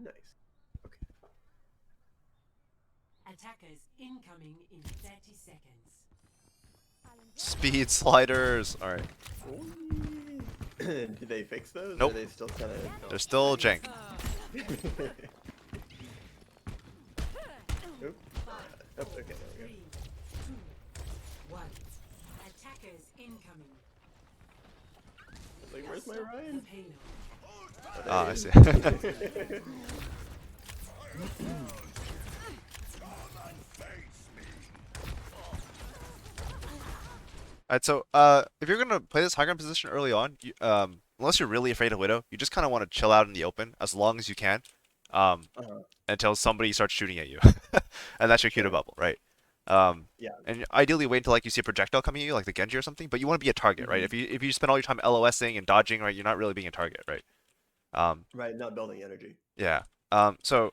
Nice. Okay. Attackers incoming in 30 seconds. Speed sliders. All right. Did they fix those, or are Nope. they still kind of? They're No. still Nice. jank. Oop. Oh, okay, there we go. 3, 2, 1. Attackers incoming. Like, where's my Stop the Ryan? payload. Oh, Ah, there I he see. is. Alright, so if you're gonna play this high ground position early on, unless you're really afraid of Widow, you just kind of want to chill out in the open as long as you can, um, Uh-huh. until somebody starts shooting at you, and that's your cue to Sure. bubble, right? Um, Yeah. and ideally wait until like you see a projectile coming at you, like the Genji or something. But you want to be a target, right? Hmm. If you spend all your time LOSing and dodging, right, you're not really being a target, right? Um, Right. Not building energy. yeah. So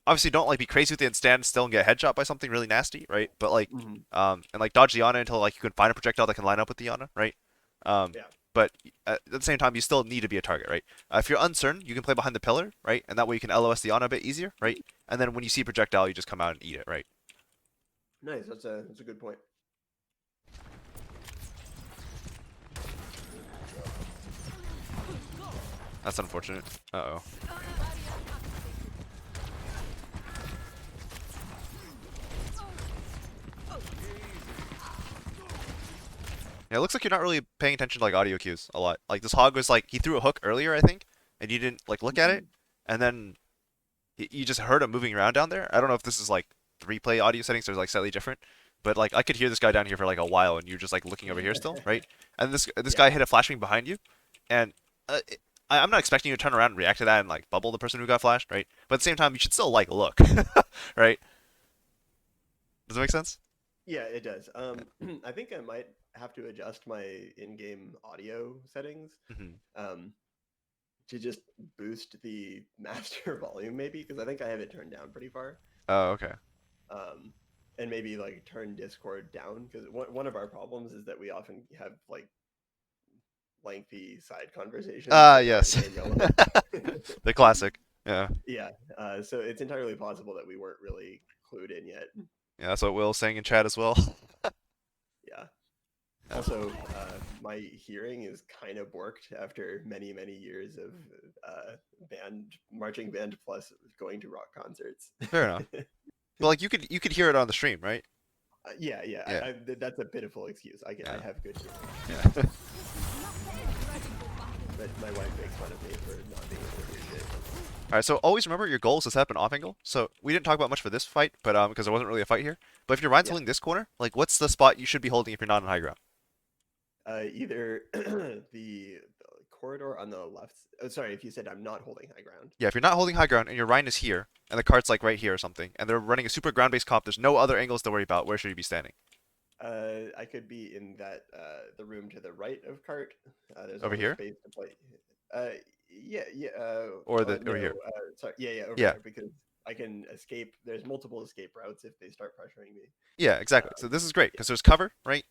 obviously don't like be crazy with it and stand still and get headshot by something really nasty, right? But like Hmm. and like dodge the Ana until like you can find a projectile that can line up with the Ana, right? Um, Yeah. but at the same time, you still need to be a target, right? If you're uncertain, you can play behind the pillar, right? And that way you can LOS the Ana a bit easier, right? And then when you see a projectile, you just come out and eat it, right? Nice. That's a good point. That's unfortunate. Uh-oh. Yeah, it looks like you're not really paying attention to like audio cues a lot. Like this hog was like he threw a hook earlier, I think, and you didn't like look at it, Mhm. and then you just heard him moving around down there. I don't know if this is like the replay audio settings are like slightly different, but like I could hear this guy down here for like a while, and you're just like looking over here still, right? And this Yeah. guy hit a flashbang behind you, and I'm not expecting you to turn around and react to that and like bubble the person who got flashed, right? But at the same time, you should still like look, right? Does that make sense? Yeah, it does. I think I might have to adjust my in-game audio settings Hmm. um, to just boost the master volume, maybe, because I think I have it turned down pretty far. Oh, okay. Um, and maybe like turn Discord down because one of our problems is that we often have like lengthy side conversations Ah, that aren't yes. very relevant. The classic. Yeah. Yeah, so it's entirely possible that we weren't really clued in yet. Yeah, that's what Will's saying in chat as well. Yeah. Yeah. Also, my hearing is kind of borked after many, many years of marching band plus going to rock concerts. Fair enough. But like you could hear it on the stream, right? Yeah, yeah, Yeah. that's a pitiful excuse. I Yeah. have good hearing, Yeah. but my wife makes fun of me for not being able to hear shit. All right, so always remember your goal is to set up an off angle. So we didn't talk about much for this fight, but because there wasn't really a fight here. But if your Ryan's Yeah, holding this corner, like what's the spot you should be holding if you're not on high ground? either the corridor on the left. Oh, sorry, if you said I'm not holding high ground. Yeah, if you're not holding high ground and your Ryan is here and the cart's like right here or something, and they're running a super ground-based comp, there's no other angles to worry about. Where should you be standing? I could be in that the room to the right of cart. There's a Over lot of here space to play. Yeah, yeah. or No. here? Sorry. Yeah, yeah. Over Yeah, there because I can escape. There's multiple escape routes if they start pressuring me. yeah, exactly. So this is great because there's cover, right?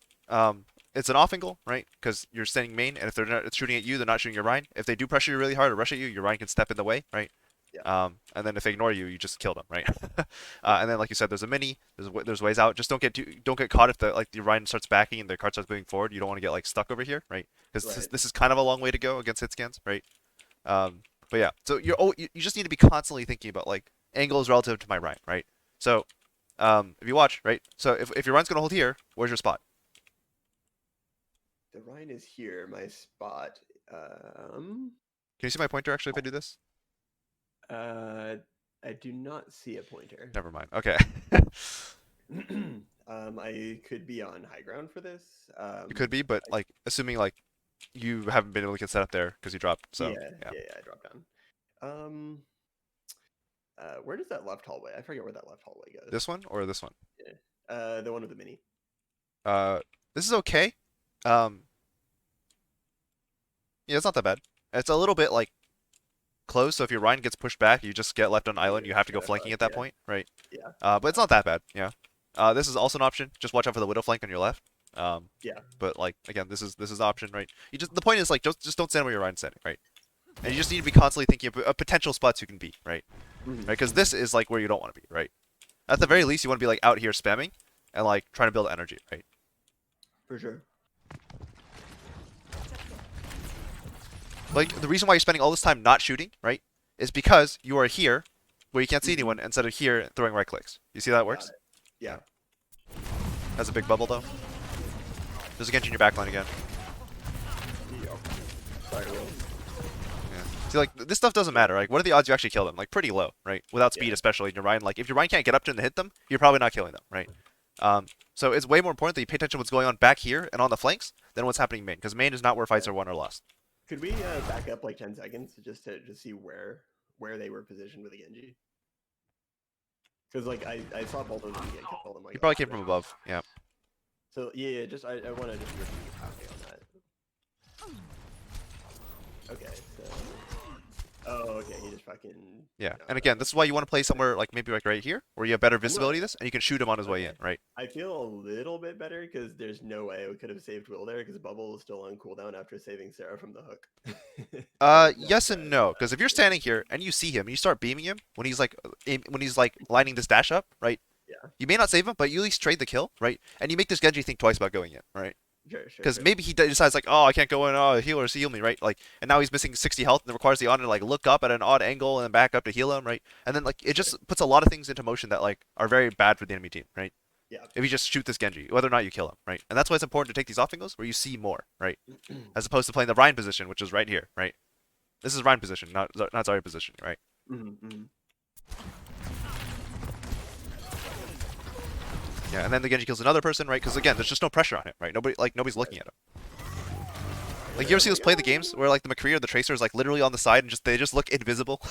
It's an off angle, right? Because you're standing main, and if they're not shooting at you, they're not shooting your Ryan. If they do pressure you really hard or rush at you, your Ryan can step in the way, right? Yeah, And then if they ignore you, you just kill them, right? yeah, And then, like you said, there's a mini. There's ways out. Just don't get caught if the Ryan starts backing and the card starts moving forward. You don't want to get like stuck over here, right? Because right. this is kind of a long way to go against hit scans, right? But yeah, so you just need to be constantly thinking about like angles relative to my Ryan, right? So if you watch, right? So if your Ryan's gonna hold here, where's your spot? The Rhine is here. My spot. Can you see my pointer actually if I do this? Uh, I do not see a pointer. Never mind. Okay. I could be on high ground for this. It could be, but I, like assuming like you haven't been able to get set up there because you dropped. yeah, So yeah. yeah, yeah. I dropped down. Um, where does that left hallway? I forget where that left hallway goes. This one or this one? Yeah. The one with the mini. Uh, this is okay. Um, yeah, it's not that bad. It's a little bit like close. So if your Ryan gets pushed back, you just get left on island. You You have to go kind of flanking fuck. at that Yeah, point, right? yeah, But it's not that bad. Yeah. This is also an option. Just watch out for the widow flank on your left. yeah. But like again, this is option, right? You just the point is like just don't stand where your Ryan's standing, right? And you just need to be constantly thinking of potential spots you can beat, right? Mhm. right? Because this is like where you don't want to be, right? At the very least, you want to be like out here spamming and like trying to build energy, right? For sure. Like the reason why you're spending all this time not shooting, right, is because you are here where you can't see anyone instead of here throwing right clicks. You see how that Got works? it. Yeah. That's a big bubble though. There's a Genji in your backline again. Yep. Sorry, Will. Yeah. See, like this stuff doesn't matter. Like, what are the odds you actually kill them? Like, pretty low, right? Without speed, Yeah. especially in your Ryan. Like, if your Ryan can't get up to them and hit them, you're probably not killing them, right? So it's way more important that you pay attention to what's going on back here and on the flanks than what's happening main, because main is not where fights are won or lost. Could we back up like 10 seconds just to see where they were positioned with the Genji? Because like I saw both of them get killed. He probably came from above. Yeah. So yeah, just I want to just review on that. Okay, so okay, he just fucking Yeah. no, And again, this is why you want to play somewhere like maybe like right here, where you have better visibility of this, and you can shoot him on his way in, right? I feel a little bit better because there's no way we could have saved Will there because Bubble is still on cooldown after saving Sarah from the hook. Yes and no, because if you're standing here and you see him and you start beaming him when he's like lining this dash up, right? Yeah. You may not save him, but you at least trade the kill, right? And you make this Genji think twice about going in, right? Sure. Because maybe he decides like, oh, I can't go in. Oh, healers heal me, right? Like, and now he's missing 60 health, and it requires the Odd to like look up at an odd angle and then back up to heal him, right? And then like it just puts a lot of things into motion that like are very bad for the enemy team, right? Yeah. If you just shoot this Genji, whether or not you kill him, right? And that's why it's important to take these off angles where you see more, right? As opposed to playing the Ryan position, which is right here, right? This is Ryan position, not Zarya position, right? Yeah, and then the Genji kills another person, right? Because again, there's just no pressure on him, right? Nobody's looking at him. Like, you ever see us play the games where like the McCree or the Tracer is like literally on the side and they just look invisible?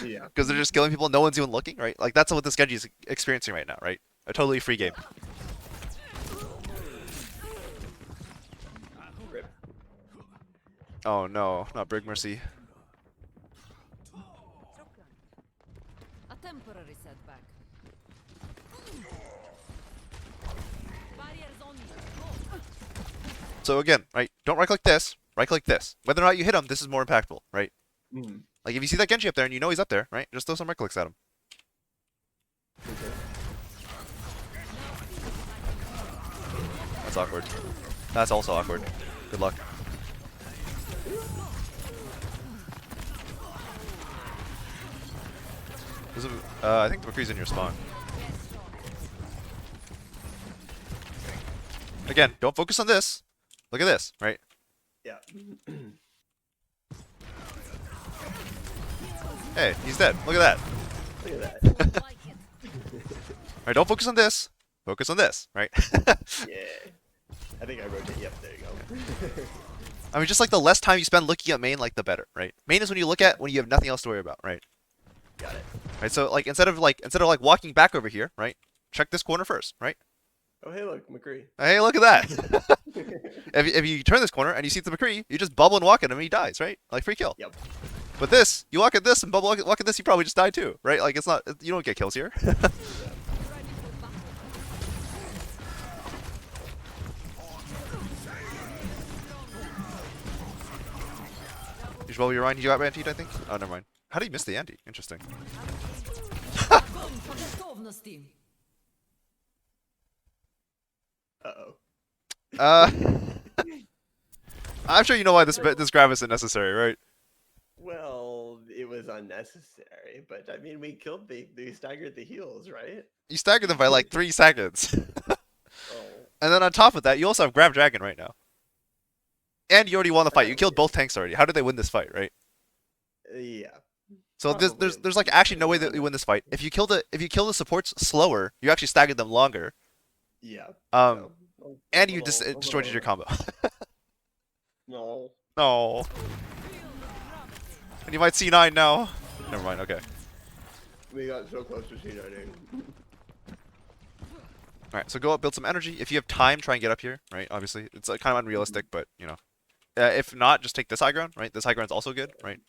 Yeah. Because they're just killing people, no one's even looking, right? Like that's what this Genji is experiencing right now, right? A totally free game. Rip. Oh no, not Brig Mercy. A temporary setback. Barriers on you. So again, right? Don't right click this, right click this. Whether or not you hit him, this is more impactful, right? Like if you see that Genji up there and you know he's up there, right? Just throw some right clicks at him. Okay. That's awkward. That's also awkward. Good luck. I think the McCree's in your spawn. Again, don't focus on this. Look at this, right? Yeah. Hey, he's dead. Look at that. Look at that. Like it. Right, don't focus on this. Focus on this, right? Yeah. I think I rotate. Yep, there you go. I mean, just like the less time you spend looking at main, like the better, right? Main is when you look at when you have nothing else to worry about, right? Got it. Right. So like instead of walking back over here, right? Check this corner first, right? Oh, hey, look, McCree. Hey, look at that. if you turn this corner and you see the McCree, you just bubble and walk at him and he dies, right? Like free kill. Yep. But this, you walk at this and bubble walk at this, you probably just die too, right? Like it's not, you don't get kills here. You should bubble your Ryan, you got antied, I think? Oh, never mind. How did he miss the anti? Interesting. Готовности. Uh-oh. Uh, I'm sure you know why this grab isn't necessary, right? Well, it was unnecessary, but I mean, we killed they staggered the heals, right? You staggered them by like 3 seconds. Oh. And then on top of that, you also have Grab Dragon right now. And you already won the fight. You killed both tanks already. How did they win this fight, right? Yeah. So Probably. there's like actually no way that you win this fight. If you kill the supports slower, you actually staggered them longer. Yeah. And So, you just destroyed your combo. No. No. And you might C9 now. Never mind. Okay. We got so close to C9ing. All right. So go up, build some energy. If you have time, try and get up here. Right. Obviously, it's kind of unrealistic, but you know. If not, just take this high ground. Right. This high ground's also good. Right.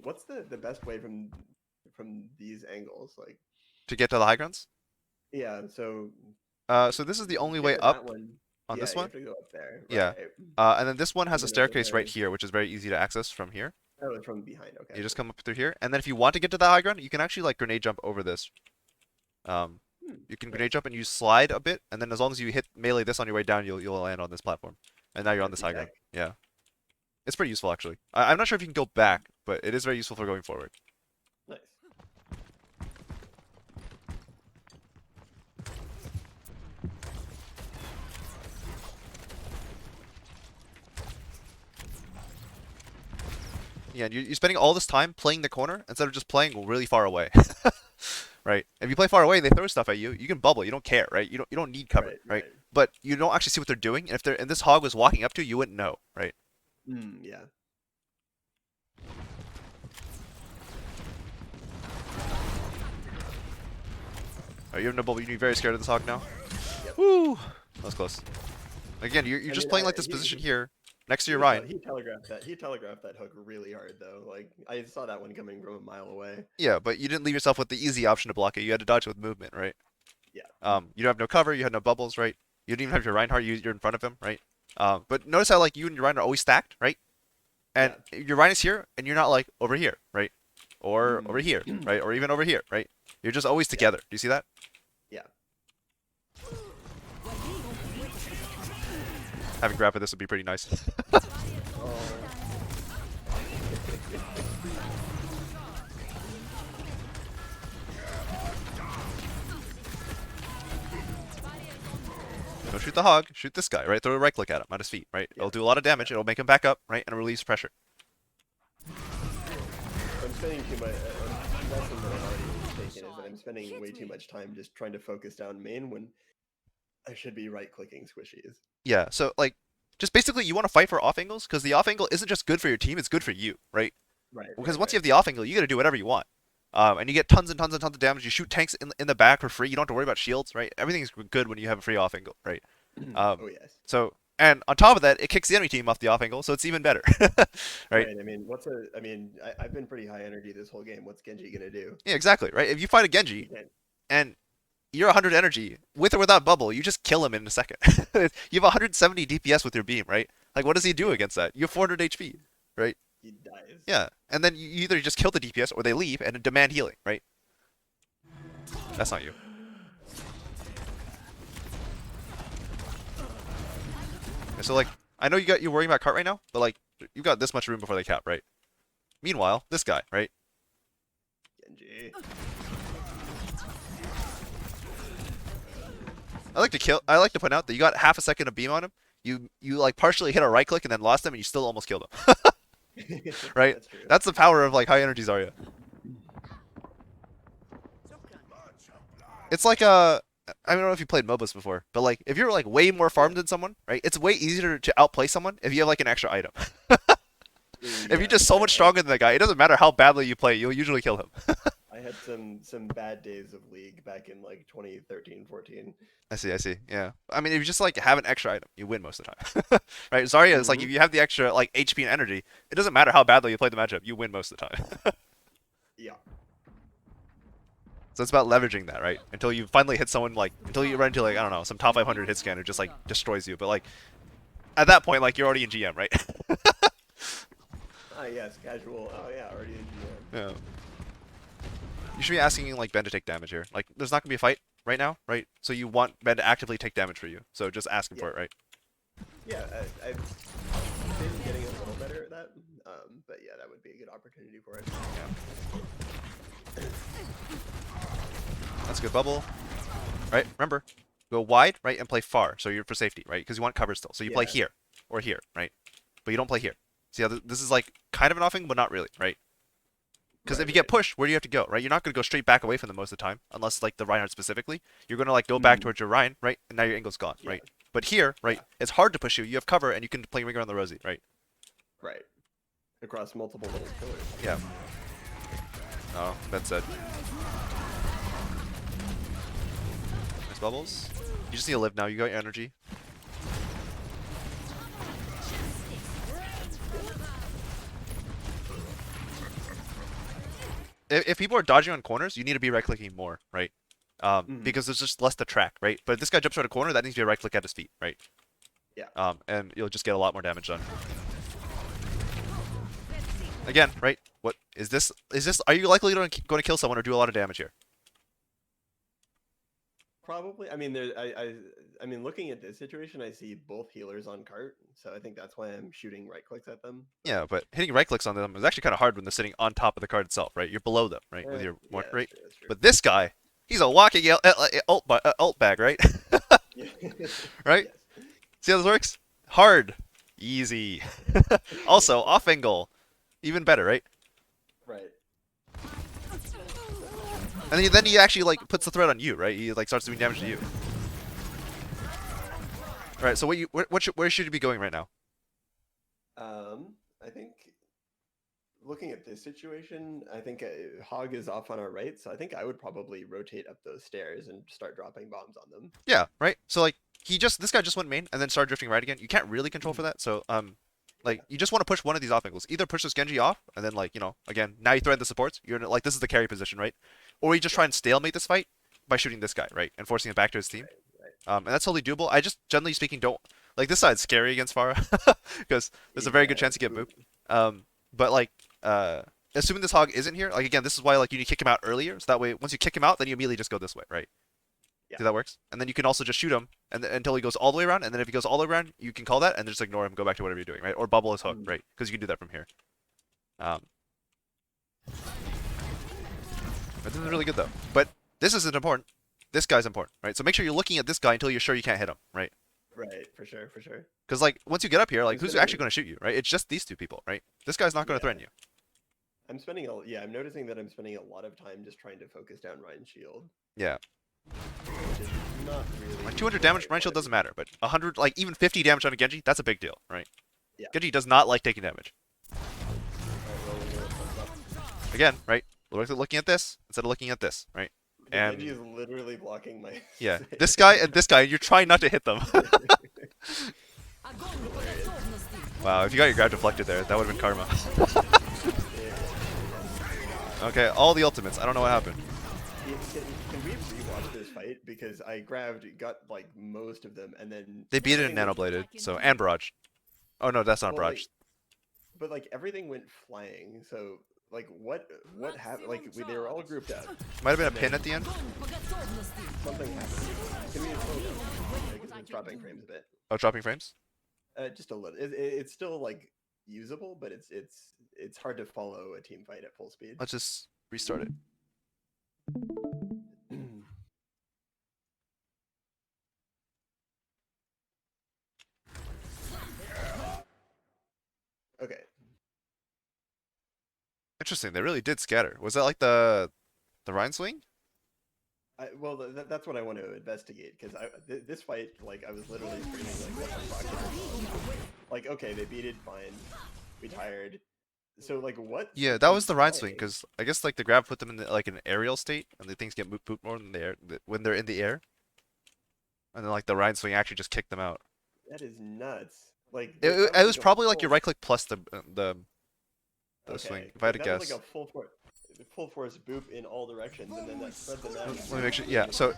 What's the best way from these angles? Like, To get to the high grounds. yeah. So. So this is the only way that up one. on Yeah, this you one. have to go up there. Yeah. Right. And then this one has a And then over staircase right there. here, which is very easy to access from here. Oh, it's from behind. Okay. You just come up through here, and then if you want to get to the high ground, you can actually like grenade jump over this. You can grenade jump and you slide a bit, and then as long as you hit melee this on your way down, you'll land on this platform, and now you're on this high ground. Yeah, it's pretty useful actually. I'm not sure if you can go back, but it is very useful for going forward. Nice. Yeah, and you're spending all this time playing the corner instead of just playing really far away. Right? If you play far away, they throw stuff at you. You can bubble. You don't care, right? You don't need cover, right? But you don't actually see what they're doing. And if this hog was walking up to you, you wouldn't know, right? Yeah. Alright, you have no bubble. You're very scared of this hog now. Yep. Woo! That was close. Again, you're just playing like this position here next to your Ryan. He telegraphed that. He telegraphed that hook really hard though. Like I saw that one coming from a mile away. Yeah, but you didn't leave yourself with the easy option to block it. You had to dodge with movement, right? Yeah. You don't have no cover. You had no bubbles, right? You didn't even have your Reinhardt. You're in front of him, right? But notice how like you and your Ryan are always stacked, right? And your Ryan is here, and you're not like over here, right? Or over here, right? Or even over here, right? You're just always together. Do you see that? Yeah. Having grab for this would be pretty nice. Don't shoot the hog. Shoot this guy, right? Throw a right click at him, at his feet, right? It'll do a lot of damage. It'll make him back up, right? And release pressure. I'm spending too much. Lesson that I've already taken is that I'm spending way too much time just trying to focus down main when I should be right clicking squishies. Yeah. So like, just basically you want to fight for off angles because the off angle isn't just good for your team; it's good for you, right? Right. Because once you have the off angle, you got to do whatever you want. And you get tons and tons and tons of damage. You shoot tanks in the back for free. You don't have to worry about shields, right? Everything's good when you have a free off angle, right? Oh yes. So, and on top of that, it kicks the enemy team off the off angle, so it's even better, right? I mean, I've been pretty high energy this whole game. What's Genji gonna do? Yeah, exactly, right? If you fight a Genji can't- and you're 100 energy, with or without bubble, you just kill him in a second. You have 170 DPS with your beam, right? Like, what does he do against that? You have 400 HP, right? He dies. Yeah, and then you either just kill the DPS or they leave and demand healing, right? That's not you. Okay, so like, I know you're worrying about cart right now, but like, you've got this much room before they cap, right? Meanwhile, this guy, right? Genji. I like to point out that you got half a second of beam on him. You like partially hit a right click and then lost him, and you still almost killed him. Right? That's true. That's the power of like high energy Zarya. It's like I don't know if you played MOBAs before, but like if you're like way more farmed than someone, right? It's way easier to outplay someone if you have like an extra item. If you're just so much stronger than that guy, it doesn't matter how badly you play, you'll usually kill him. I had some bad days of League back in like 2013, 14. I see. Yeah. I mean, if you just like have an extra item, you win most of the time. Right? Zarya is like if you have the extra like HP and energy, it doesn't matter how badly you play the matchup, you win most of the time. Yeah. So it's about leveraging that, right? Until you finally hit someone like until you run into like I don't know, some top 500 hit scan who just like destroys you. But like at that point, like you're already in GM, right? Ah yes, casual. Oh yeah, already in GM. Yeah. You should be asking like Ben to take damage here. Like there's not gonna be a fight right now, right? So you want Ben to actively take damage for you. So just ask him for it, right? Yeah, I've been getting a little better at that. But yeah, that would be a good opportunity for it. Yeah. That's a good bubble. Right? Remember, go wide, right, and play far. So you're for safety, right? Because you want cover still. So you play here or here, right? But you don't play here. See how this is like kind of an offing, but not really, right? Because if you get pushed, where do you have to go, right? You're not going to go straight back away from them most of the time, unless like the Reinhardt specifically. You're going to like go back towards your Ryan, right? And now your angle's gone, right? But here, right, it's hard to push you. You have cover, and you can play Ringer on the Rosie, right? Right. Across multiple little pillars. Yeah. Oh, Ben said. Nice bubbles. You just need to live now. You got your energy. If people are dodging on corners, you need to be right-clicking more, right? Because there's just less to track, right? But if this guy jumps out a corner, that needs to be a right-click at his feet, right? Yeah. And you'll just get a lot more damage done. again, right? What is this? Is this? Are you likely going to kill someone or do a lot of damage here? Probably. I mean, I mean, looking at this situation, I see both healers on cart, so I think that's why I'm shooting right clicks at them. Yeah, but hitting right clicks on them is actually kind of hard when they're sitting on top of the card itself, right? You're below them, right, with your Yeah, mark that's rate. true, that's true. But this guy, he's a walking ult bag, right? Yeah. Right? Yes. See how this works? Hard, easy. Also, off angle, even better, right? Right. And then he actually like puts the threat on you, right? He like starts doing damage to you. All right. So where should you be going right now? I think looking at this situation, I think Hog is off on our right, so I think I would probably rotate up those stairs and start dropping bombs on them. Yeah, right. So like this guy just went main and then started drifting right again. You can't really control for that. So like you just want to push one of these off angles. Either push this Genji off and then like again now you threaten the supports. You're like this is the carry position, right? Or you just try and stalemate this fight by shooting this guy, right, and forcing it back to his team. Right. And that's totally doable. I just generally speaking don't like this side's scary against Farah because there's a very good chance you get moved. But like assuming this Hog isn't here, like again, this is why like you need to kick him out earlier, so that way once you kick him out, then you immediately just go this way, right? Yeah. See how that works? And then you can also just shoot him and until he goes all the way around, and then if he goes all the way around, you can call that and then just ignore him, go back to whatever you're doing, right? Or bubble his hook, right? Because you can do that from here. But this is really good though. But this isn't important. This guy's important, right? So make sure you're looking at this guy until you're sure you can't hit him, right? Right, for sure, for sure. Because like once you get up here, like who's Considering- actually going to shoot you, right? It's just these two people, right? This guy's not going to Yeah. threaten you. I'm noticing that I'm spending a lot of time just trying to focus down Ryan's shield. Yeah. Which is not really Like 200 what damage, I Ryan Shield wanna doesn't matter, but 100, like even 50 damage on a Genji, that's a big deal, right? Yeah. Genji does not like taking damage. do. Alright, well, we're gonna fuck up. Again, right? Looking at this instead of looking at this, right? The And- Genji is literally blocking my. Yeah. This guy and this guy, you're trying not to hit them. Огонь по готовности! Wow, if you got your grab deflected there, that would have been karma. Okay, all the ultimates. I don't know what happened. Can we rewatch this fight? Because I got like most of them, and then They beat it in everything went- Nanobladed, so and Barrage. Oh no, that's not well, Barrage. but like everything went flying. So like what happened? Like they were all grouped up. Might have been a pin at the end. Огонь по готовности! Something happened. Can we slow down? Because it's dropping frames a bit. Oh, dropping frames? Just a little. It's still like usable, but it's hard to follow a team fight at full speed. Let's just restart it. Okay. Interesting, they really did scatter. Was that like the Rhine swing? Well, that's what I want to investigate because this fight, like, I was literally screaming like, "What the fuck?" Like, okay, they beat it, fine. We tired. So, like, what? Yeah, that was the Rhine swing Why? because I guess like the grab put them in like an aerial state, and the things get moved more than when they're in the air. And then like the Rhine swing actually just kicked them out. That is nuts. Like, It was probably like your right click plus the swing. Okay, If I had to that guess. was like a full force boop in all directions, and then that spread them out. Let me make sure. Yeah. So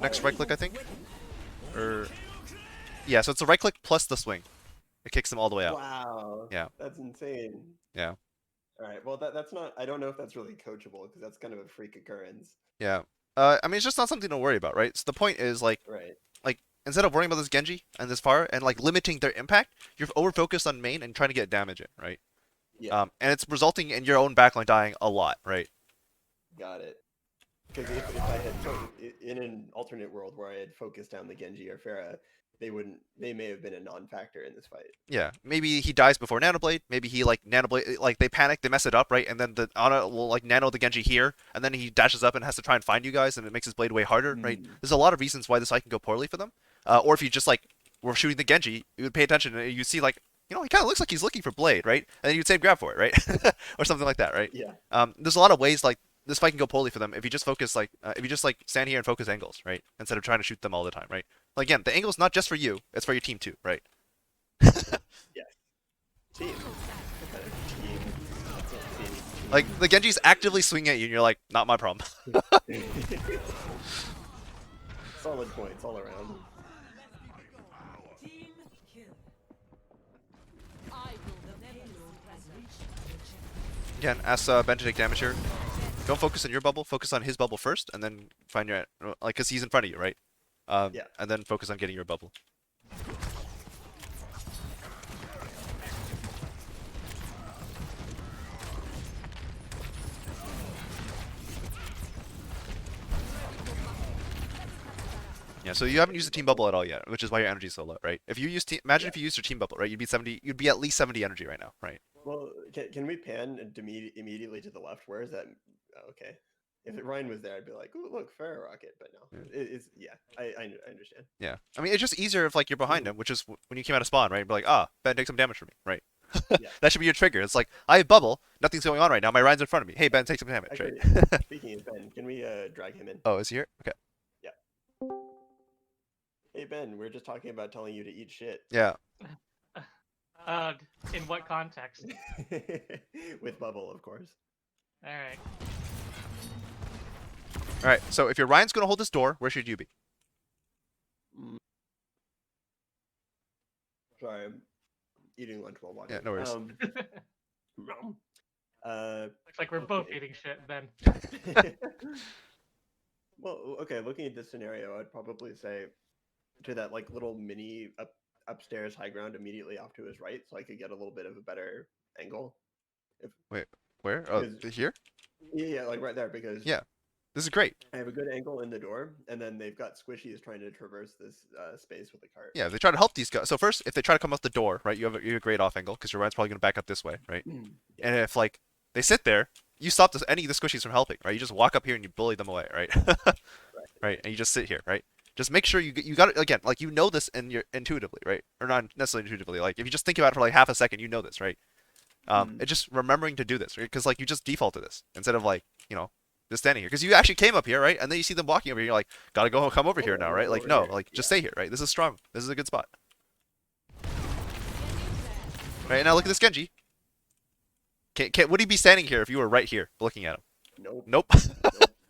next right click I think, or yeah. So it's a right click plus the swing. It kicks them all the way out. Wow. Yeah. That's insane. Yeah. All right. Well, that's not. I don't know if that's really coachable because that's kind of a freak occurrence. Yeah. I mean, it's just not something to worry about, right? So the point is like Right. instead of worrying about this Genji and this Pharah and like limiting their impact, you're over focused on main and trying to get damage in, right? Yeah. And it's resulting in your own backline dying a lot, right? Got it. Because if I had in an alternate world where I had focused down the Genji or Pharah, they may have been a non-factor in this fight. Yeah, maybe he dies before Nanoblade. Maybe he like Nanoblade, like they panic, they mess it up, right? And then the Ana will like Nano the Genji here, and then he dashes up and has to try and find you guys, and it makes his blade way harder, right? There's a lot of reasons why this fight can go poorly for them. Or if you just like were shooting the Genji, you would pay attention and you see like, he kind of looks like he's looking for blade, right? And then you'd save grab for it, right? Or something like that, right? Yeah. There's a lot of ways like this fight can go poorly for them if you just focus if you just like stand here and focus angles, right? Instead of trying to shoot them all the time, right? Like, again, the angle's not just for you, it's for your team too, right? Yes. Team. What kind of team? That's not team. Like the Genji's actively swinging at you and you're like, not my problem. Solid points all around. Team kill. I will The payload has reached Again, ask Ben to take damage here. Don't focus on your bubble. Focus on his bubble first, and then find your like, cause he's in front of you, right? Yeah. And then focus on getting your bubble. Yeah, so you haven't used the team bubble at all yet, which is why your energy is so low, right? If you use imagine if you used your team bubble, right? You'd be 70. You'd be at least 70 energy right now, right? Well, can we pan immediately to the left? Where is that? Oh, okay. If Ryan was there, I'd be like, "Ooh, look, Pharaoh Rocket." But no, it's yeah. I understand. Yeah, I mean it's just easier if like you're behind him, which is when you came out of spawn, right? Be like, ah, Ben, take some damage from me, right? Yeah. That should be your trigger. It's like I have bubble, nothing's going on right now. My Ryan's in front of me. Hey Ben, take some damage, Actually, right? speaking of Ben, can we drag him in? Oh, is he here? Okay. Hey Ben, we're just talking about telling you to eat shit. Yeah. In what context? With bubble, of course. All right. All right. So if your Ryan's gonna hold this door, where should you be? Sorry, I'm eating lunch while watching. Yeah, no worries. Looks like we're both Okay. eating shit then. Well, okay. Looking at this scenario, I'd probably say to that like little mini upstairs high ground immediately off to his right, so I could get a little bit of a better angle. Where? Oh, Because- here? Yeah, like right there, because Yeah. This is great. I have a good angle in the door, and then they've got squishies trying to traverse this space with the cart. Yeah, they try to help these guys. So first, if they try to come out the door, right, you have a great off angle because your Ryan's probably gonna back up this way, right? And if like they sit there, you stop any of the squishies from helping, right? You just walk up here and you bully them away, right? Right, and you just sit here, right? Just make sure you got it again, like you know this in your intuitively, right? Or not necessarily intuitively. Like if you just think about it for like half a second, you know this, right? It's just remembering to do this, right? Because like you just default to this instead of like just standing here. Because you actually came up here, right? And then you see them walking over here, you're like, gotta come over here now, right? Like no, like just stay here, right? This is strong. This is a good spot. Right, and now look at this Genji. Would he be standing here if you were right here looking at him? Nope. Nope.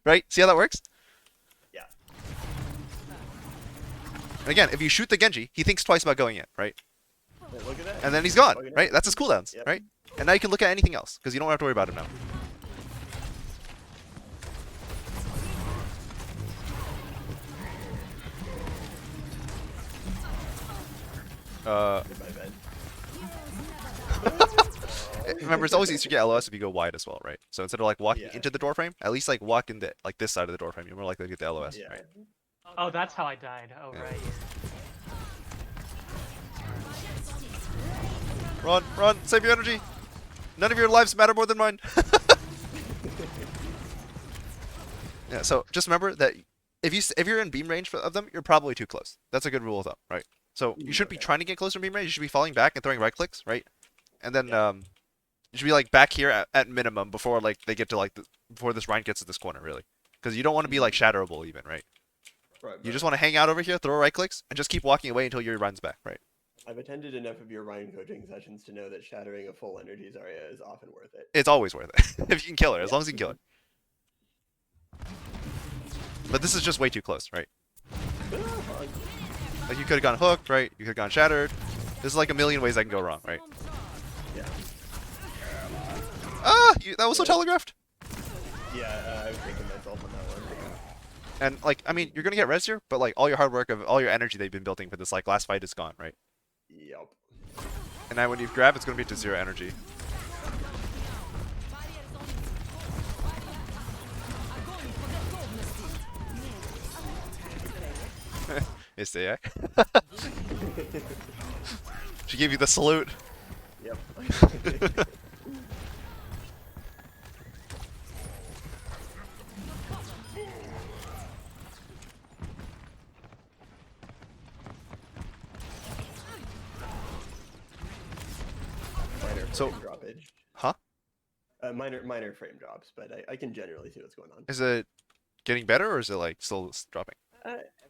Right? See how that works? Yeah. And again, if you shoot the Genji, he thinks twice about going in, right? Wait, look at that. And then he's gone, Bugging out. right? That's his cooldowns, Yep. right? And now you can look at anything else because you don't have to worry about him now. Goodbye, Ben. Remember, it's always easier to get LOS if you go wide as well, right? So instead of like walking Yeah. into the door frame, at least like walk in like this side of the door frame. You're more likely to get the LOS, Yeah. right? Oh, that's how I died. Oh, Yeah. right. Run, save your energy. None of your lives matter more than mine. Yeah. So just remember that if you're in beam range of them, you're probably too close. That's a good rule of thumb, right? So you shouldn't be Okay. trying to get closer to beam range. You should be falling back and throwing right clicks, right? And then you should be like back here at minimum before like they get to like before this Rhine gets to this corner, really, because you don't want to be like shatterable even, right? Right, You right. just want to hang out over here, throw right clicks, and just keep walking away until your Rhine's back, right? I've attended enough of your Ryan coaching sessions to know that shattering a full energy Zarya is often worth it. It's always worth it if you can kill her, as long as you can kill her. But this is just way too close, right? Like you could have gone hooked, right? You could have gone shattered. There's like a million ways that can go wrong, right? Yeah. Ah, that was so telegraphed. Yeah, I was thinking myself on that one. And like, I mean, you're gonna get res here, but like all your hard work of all your energy they've been building for this like last fight is gone, right? Yep. And now when you grab, it's gonna be to 0 energy. It's the She gave you the salute. Yep. Minor So- frame droppage. Huh? Minor frame drops, but I can generally see what's going on. Is it getting better or is it like still dropping?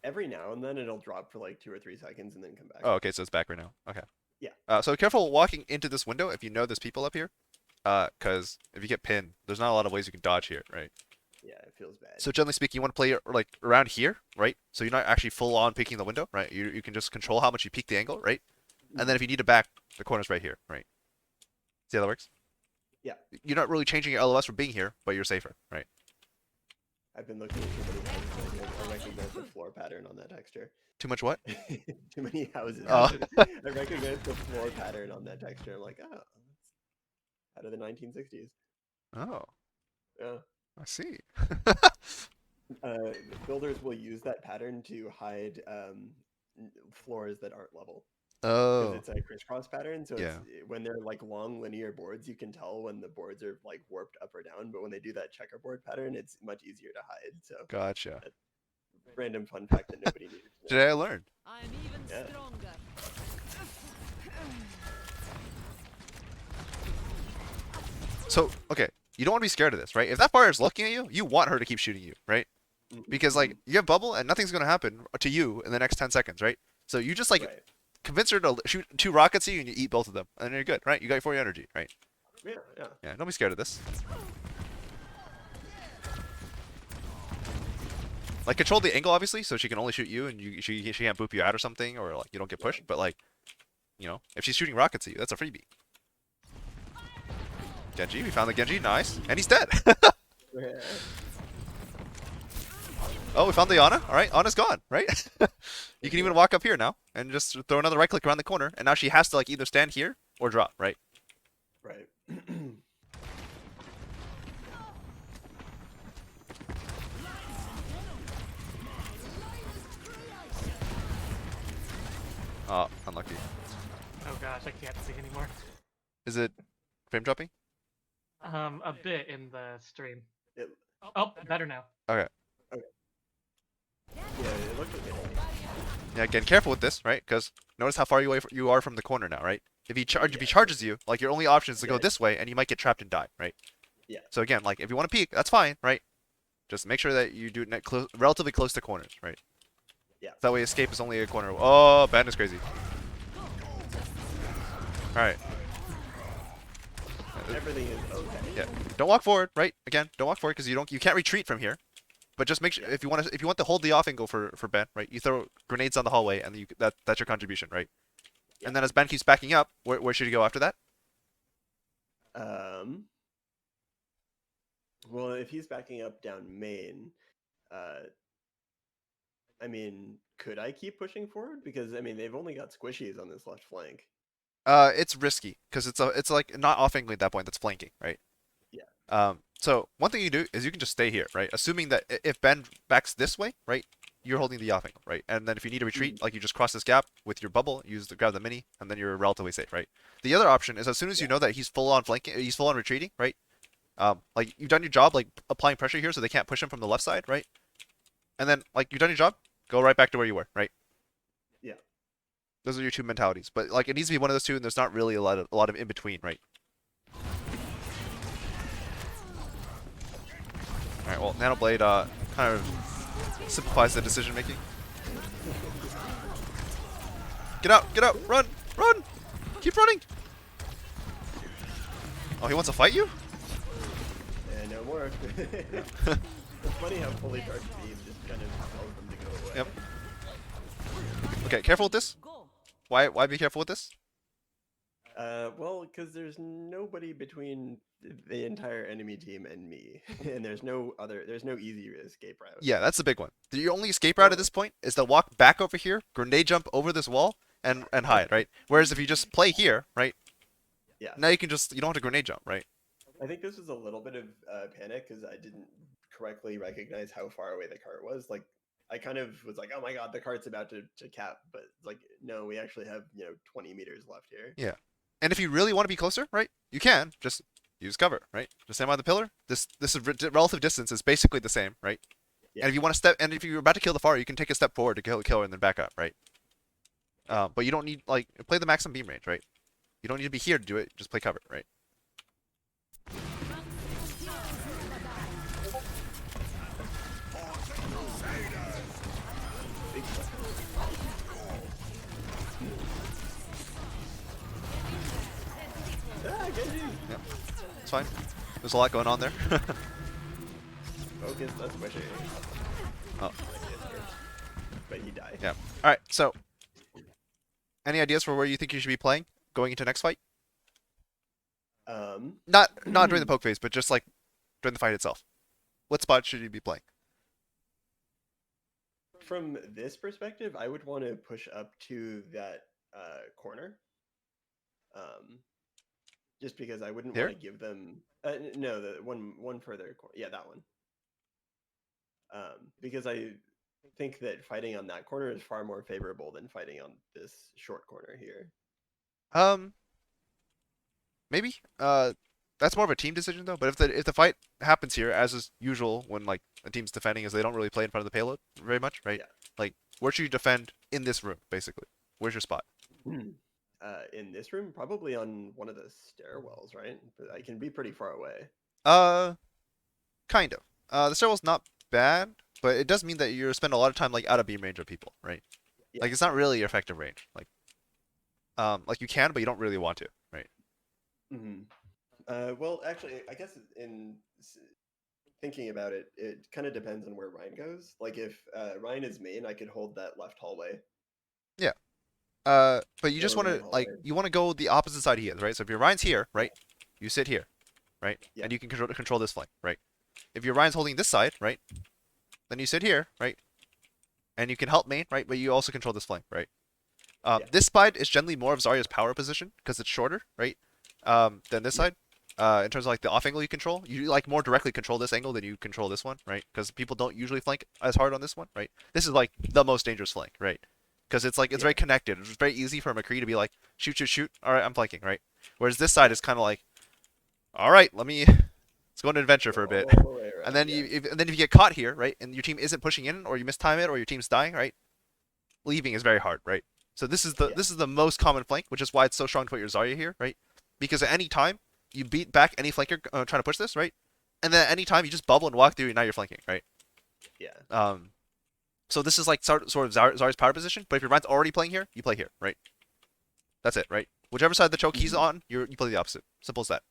Every now and then it'll drop for like 2 or 3 seconds and then come back. Oh, okay, so it's back right now. Okay. Yeah. So careful walking into this window if you know there's people up here. Because if you get pinned, there's not a lot of ways you can dodge here, right? Yeah, it feels bad. So generally speaking, you want to play like around here, right? So you're not actually full on peeking the window, right? You can just control how much you peek the angle, right? And then if you need to back, the corner's right here, right? See how that works? Yeah. You're not really changing your LOS from being here, but you're safer, right? I've been looking at too many houses. I recognize the floor pattern on that texture. Too much what? Too many houses. Oh. I recognize the floor pattern on that texture. I'm like, oh, that's out of the 1960s. Oh, Yeah. I see. Builders will use that pattern to hide floors that aren't level. Because Oh, it's a crisscross pattern, so yeah. when they're like long linear boards, you can tell when the boards are like warped up or down. But when they do that checkerboard pattern, it's much easier to hide. So Gotcha. random fun fact that nobody needed to know. Today I learned. I'm even Yeah. stronger. So, okay, you don't want to be scared of this, right? If that fire is looking at you, you want her to keep shooting you, right? Because like you have bubble and nothing's gonna happen to you in the next 10 seconds, right? So you just like Right. convince her to shoot 2 rockets at you and you eat both of them, and then you're good, right? You got your 40 energy, right? Yeah, yeah. Yeah, don't be scared of this. Like control the angle obviously, so she can only shoot you and she can't boop you out or something, or like you don't get pushed. But like, you know, if she's shooting rockets at you, that's a freebie. Genji, we found the Genji, nice, and he's dead. Yeah. Oh, we found the Ana. All right, Ana's gone, right? You can even walk up here now and just throw another right click around the corner, and now she has to like either stand here or drop, right? Right. Oh, unlucky. Oh gosh, I can't see anymore. Is it frame dropping? A bit in the stream. It, Oh, better now. Okay. yeah, it looked okay. Yeah, again, careful with this, right? Because notice how far you are from the corner now, right? If he charges you, like your only option is to go Yeah. this way, and you might get trapped and die, right? Yeah. So again, like if you want to peek, that's fine, right? Just make sure that you do it relatively close to corners, right? Yeah. That way, escape is only a corner. Oh, Ben is crazy. All right. Everything is okay. Yeah. Don't walk forward, right? Again, don't walk forward because you can't retreat from here. But just make sure if you want to hold the off angle for Ben, right? You throw grenades on the hallway, and that's your contribution, right? Yeah. And then as Ben keeps backing up, where should he go after that? Well, if he's backing up down main, I mean, could I keep pushing forward? Because I mean, they've only got squishies on this left flank. It's risky because it's like not off angling at that point. That's flanking, right? Yeah. So one thing you do is you can just stay here, right? Assuming that if Ben backs this way, right, you're holding the off angle, right? And then if you need to retreat, like you just cross this gap with your bubble, grab the mini, and then you're relatively safe, right? The other option is as soon as you know that he's full on flanking, he's full on retreating, right? Like you've done your job, like applying pressure here, so they can't push him from the left side, right? And then like you've done your job, go right back to where you were, right? Yeah. Those are your two mentalities, but like it needs to be one of those two, and there's not really a lot of in between, right? All right, well, Nano Blade kind of simplifies the decision making. Get out, run, keep running. Oh, he wants to fight you? And no more. It's funny how fully charged beam just kind of tells them to go away. Yep. Okay, careful with this. Go. Why be careful with this? Well, because there's nobody between the entire enemy team and me, and there's no easy escape route. Yeah, that's the big one. Your only escape route at this point is to walk back over here, grenade jump over this wall, and hide, right? Whereas if you just play here, right? Yeah. Now you don't have to grenade jump, right? I think this was a little bit of panic because I didn't correctly recognize how far away the cart was. Like, I kind of was like, oh my god, the cart's about to cap, but it's like, no, we actually have 20 meters left here. Yeah. And if you really want to be closer, right? You can just use cover, right? Just stand by the pillar. This relative distance is basically the same, right? Yeah. And if you want to step, and if you're about to kill the far, you can take a step forward to kill the killer and then back up, right? But you don't need play the maximum beam range, right? You don't need to be here to do it. Just play cover, right? Big Genji! Yep. It's fine. There's a lot going on there. Focus, that's squishy. Oh. But he died. Yeah. All right. So, any ideas for where you think you should be playing going into next fight? Not during the poke phase, but just like during the fight itself. What spot should you be playing? From this perspective, I would want to push up to that corner. Just because I wouldn't Here? want to give them no, the one further yeah, that one. Because I think that fighting on that corner is far more favorable than fighting on this short corner here. Maybe. That's more of a team decision though. But if the fight happens here, as is usual when like a team's defending, is they don't really play in front of the payload very much, right? Yeah. Like, where should you defend in this room, basically? Where's your spot? In this room, probably on one of the stairwells, right? But I can be pretty far away. Kind of. The stairwell's not bad, but it does mean that you're spend a lot of time like out of beam range of people, right? Yeah. Like it's not really your effective range. Like you can, but you don't really want to, right? Well, actually, I guess thinking about it, it kind of depends on where Ryan goes. Like if Ryan is main, I could hold that left hallway. Yeah. But you just Or want right to like hallway. you want to go the opposite side he is, right? So if your Ryan's here, right, you sit here, right, Yeah. and you can control this flank, right? If your Ryan's holding this side, right, then you sit here, right, and you can help main, right, but you also control this flank, right? Yeah. This side is generally more of Zarya's power position because it's shorter, right, than this side. In terms of like the off angle you control, you like more directly control this angle than you control this one, right? Because people don't usually flank as hard on this one, right? This is like the most dangerous flank, right? Because it's like it's very connected. It's very easy for McCree to be like shoot, shoot, shoot. All right, I'm flanking, right? Whereas this side is kind of like, all right, let's go on an adventure for a bit. All the way around, And then yeah. if you get caught here, right, and your team isn't pushing in, or you mistime it, or your team's dying, right, leaving is very hard, right? So this is the most common flank, which is why it's so strong to put your Zarya here, right? Because at any time you beat back any flanker trying to push this, right? And then at any time you just bubble and walk through, and now you're flanking, right? Yeah. So this is like sort of Zarya's power position. But if your Ryan's already playing here, you play here, right? That's it, right? Whichever side the choke he's on, you play the opposite. Simple as that.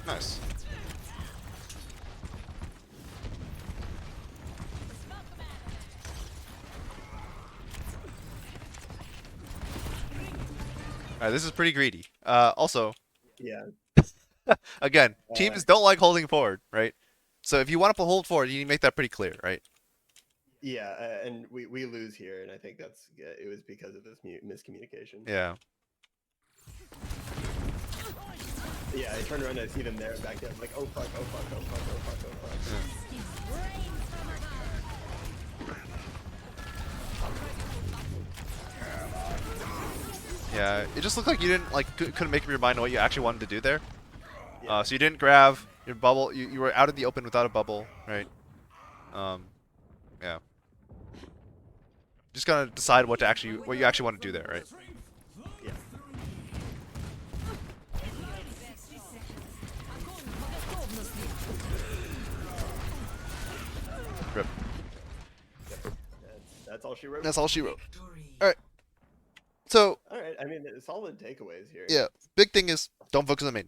Nice. Alright, this is pretty greedy. Also, Yeah. again, teams don't like holding forward, right? So if you want to hold forward, you need to make that pretty clear, right? Yeah, and we lose here, and I think it was because of this miscommunication. Yeah. Yeah, I turn around and I see them there, back there. I'm like, oh fuck, oh fuck, oh fuck, oh fuck, oh fuck. Yeah, it just looked like you didn't like couldn't make up your mind on what you actually wanted to do there. Yeah. So you didn't grab your bubble. You were out in the open without a bubble, right? Yeah. Just gotta decide what you actually want to do there, right? Yeah. Rip. That's all she wrote. That's all she wrote. Victory. All right. So All right. I mean, solid takeaways here. yeah, big thing is don't focus on main.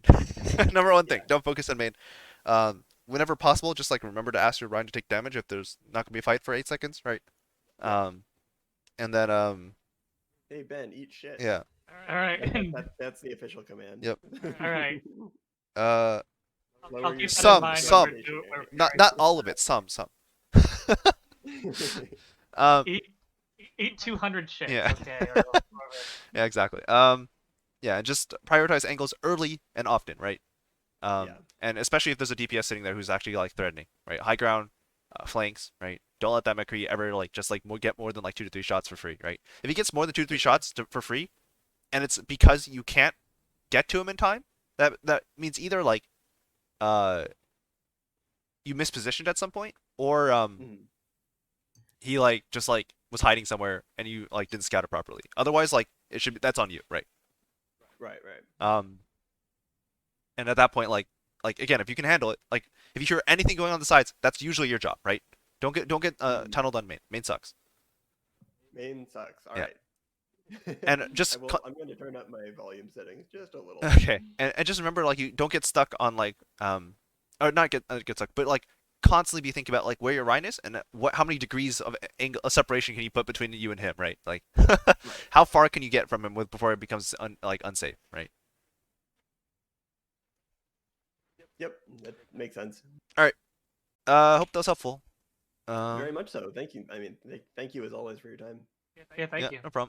Number one thing, don't focus on main. Whenever possible, just like remember to ask your Ryan to take damage if there's not gonna be a fight for 8 seconds, right? And then Hey Ben, eat shit. yeah. All right. That's the official command. Yep. All right. Lower I'll your keep that Some- in mind. some. when we're doing- Not all of it, some. Eat 200 shit. Yeah. Okay. Or whatever. Yeah, exactly. Yeah, and just prioritize angles early and often, right? Yeah. And especially if there's a DPS sitting there who's actually like threatening, right? High ground, flanks, right? Don't let that McCree ever like just like get more than like 2 to 3 shots for free, right? If he gets more than 2 to 3 shots for free, and it's because you can't get to him in time, that means either like you mispositioned at some point, or he like just like was hiding somewhere and you like didn't scout it properly. Otherwise, like it should be, that's on you, right? Right. Right. And at that point, like again, if you can handle it, like if you hear anything going on the sides, that's usually your job, right? Don't get tunneled on main. Main sucks. Main sucks. All Yeah. right. And just I'm going to turn up my volume settings just a little. okay, and just remember, like, you don't get stuck on like or not get stuck, but like constantly be thinking about like where your Rhine is and how many degrees of angle separation can you put between you and him, right? Like, how far can you get from him before it becomes unsafe, right? Yep, that makes sense. All right. Hope that was helpful. Very much so. Thank you. I mean, thank you as always for your time. Yeah, thank Yeah, you. no problem.